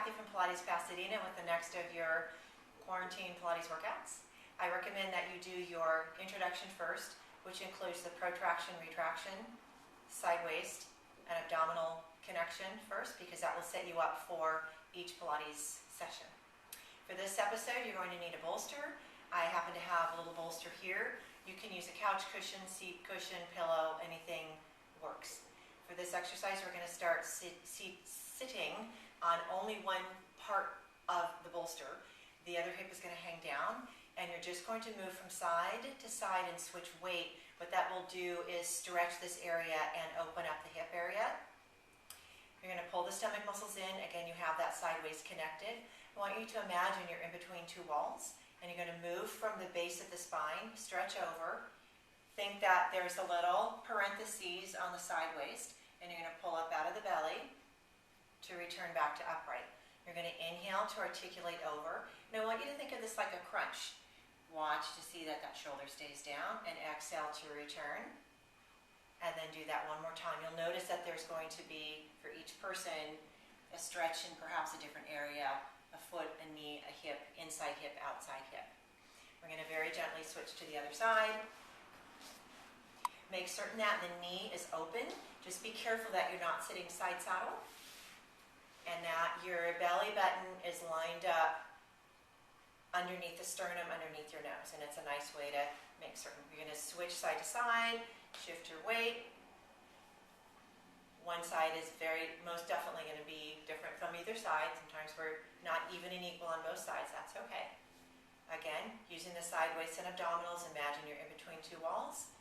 Kathy from Pilates Pasadena with the next of your quarantine Pilates workouts. I recommend that you do your introduction first, which includes the protraction, retraction, side waist, and abdominal connection first, because that will set you up for each Pilates session. For this episode, you're going to need a bolster. I happen to have a little bolster here. You can use a couch cushion, seat cushion, pillow, anything works. For this exercise, we're going to start sitting on only one part of the bolster. The other hip is going to hang down, and you're just going to move from side to side and switch weight. What that will do is stretch this area and open up the hip area. You're going to pull the stomach muscles in. Again, you have that side waist connected. I want you to imagine you're in between two walls, and you're going to move from the base of the spine, stretch over. Think that there's a little parentheses on the side waist, and you're going to pull up out of the belly to return back to upright. You're going to inhale to articulate over. And I want you to think of this like a crunch. Watch to see that that shoulder stays down, and exhale to return. And then do that one more time. You'll notice that there's going to be, for each person, a stretch in perhaps a different area, a foot, a knee, a hip, inside hip, outside hip. We're going to very gently switch to the other side. Make certain that the knee is open. Just be careful that you're not sitting side saddle, and that your belly button is lined up underneath the sternum, underneath your nose. And it's a nice way to make certain. You're going to switch side to side, shift your weight. One side is most definitely going to be different from either side. Sometimes we're not even and equal on both sides. That's okay. Again, using the side waist and abdominals, imagine you're in between two walls.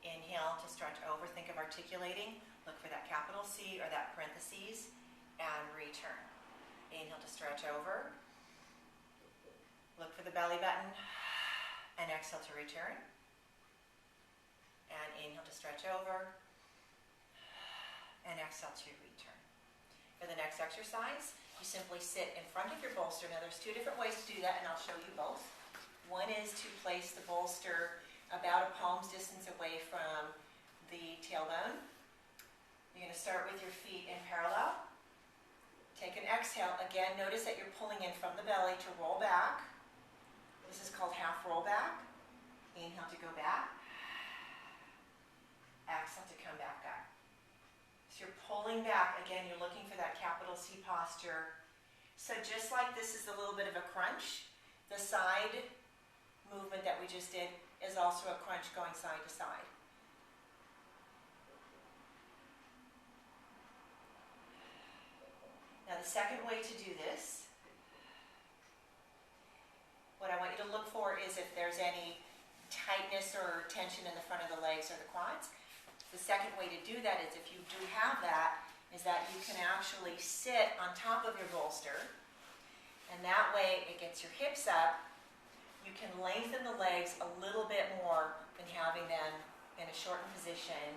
Inhale to stretch over. Think of articulating. Look for that capital C or that parentheses, and return. Inhale to stretch over. Look for the belly button, and exhale to return. And inhale to stretch over, and exhale to return. For the next exercise, you simply sit in front of your bolster. Now there's two different ways to do that, and I'll show you both. One is to place the bolster about a palm's distance away from the tailbone. You're going to start with your feet in parallel. Take an exhale. Again, notice that you're pulling in from the belly to roll back. This is called half roll back. Inhale to go back. Exhale to come back up. So you're pulling back. Again, you're looking for that capital C posture. So just like this is a little bit of a crunch, the side movement that we just did is also a crunch going side to side. Now the second way to do this, what I want you to look for is if there's any tightness or tension in the front of the legs or the quads. The second way to do that is, if you do have that, is that you can actually sit on top of your bolster, and that way it gets your hips up. You can lengthen the legs a little bit more than having them in a shortened position,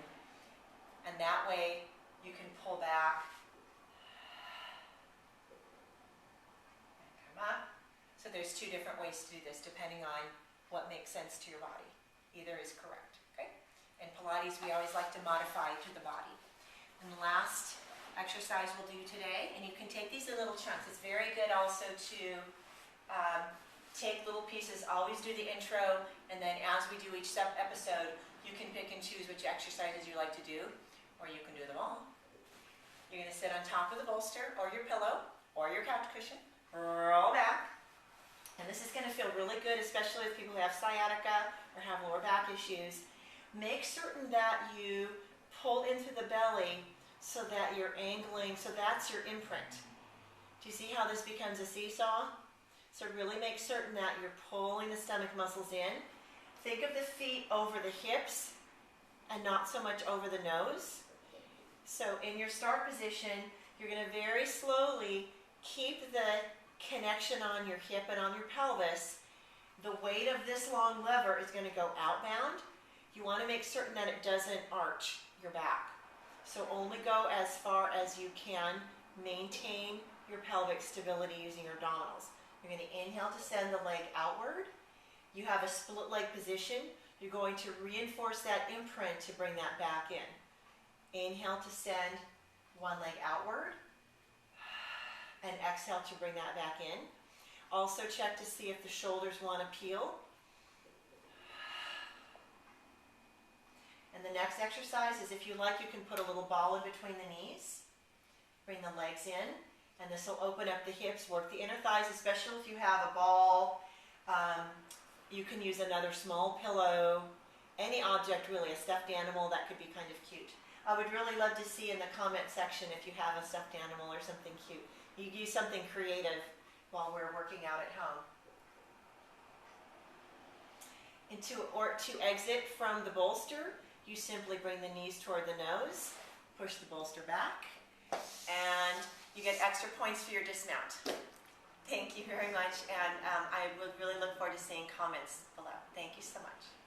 and that way you can pull back and come up. So there's two different ways to do this depending on what makes sense to your body. Either is correct. Okay? In Pilates, we always like to modify to the body. And the last exercise we'll do today, and you can take these in little chunks. It's very good also to take little pieces. Always do the intro, and then as we do each episode, you can pick and choose which exercises you like to do, or you can do them all. You're going to sit on top of the bolster, or your pillow, or your couch cushion, roll back, and this is going to feel really good, especially if people have sciatica or have lower back issues. Make certain that you pull into the belly so that you're angling, so that's your imprint. Do you see how this becomes a seesaw? So really make certain that you're pulling the stomach muscles in. Think of the feet over the hips and not so much over the nose. So in your start position, you're going to very slowly keep the connection on your hip and on your pelvis. The weight of this long lever is going to go outbound. You want to make certain that it doesn't arch your back. So only go as far as you can. Maintain your pelvic stability using your abdominals. You're going to inhale to send the leg outward. You have a split leg position. You're going to reinforce that imprint to bring that back in. Inhale to send one leg outward, and exhale exhale to bring that back in. Also check to see if the shoulders want to peel. And the next exercise is, if you like, you can put a little ball in between the knees. Bring the legs in, and this will open up the hips, work the inner thighs, especially if you have a ball. You can use another small pillow, any object really, a stuffed animal, that could be kind of cute. I would really love to see in the comment section if you have a stuffed animal or something cute. You use something creative while we're working out at home. And to exit from the bolster, you simply bring the knees toward the nose, push the bolster back, and you get extra points for your dismount. Thank you very much, and I would really look forward to seeing comments below. Thank you so much.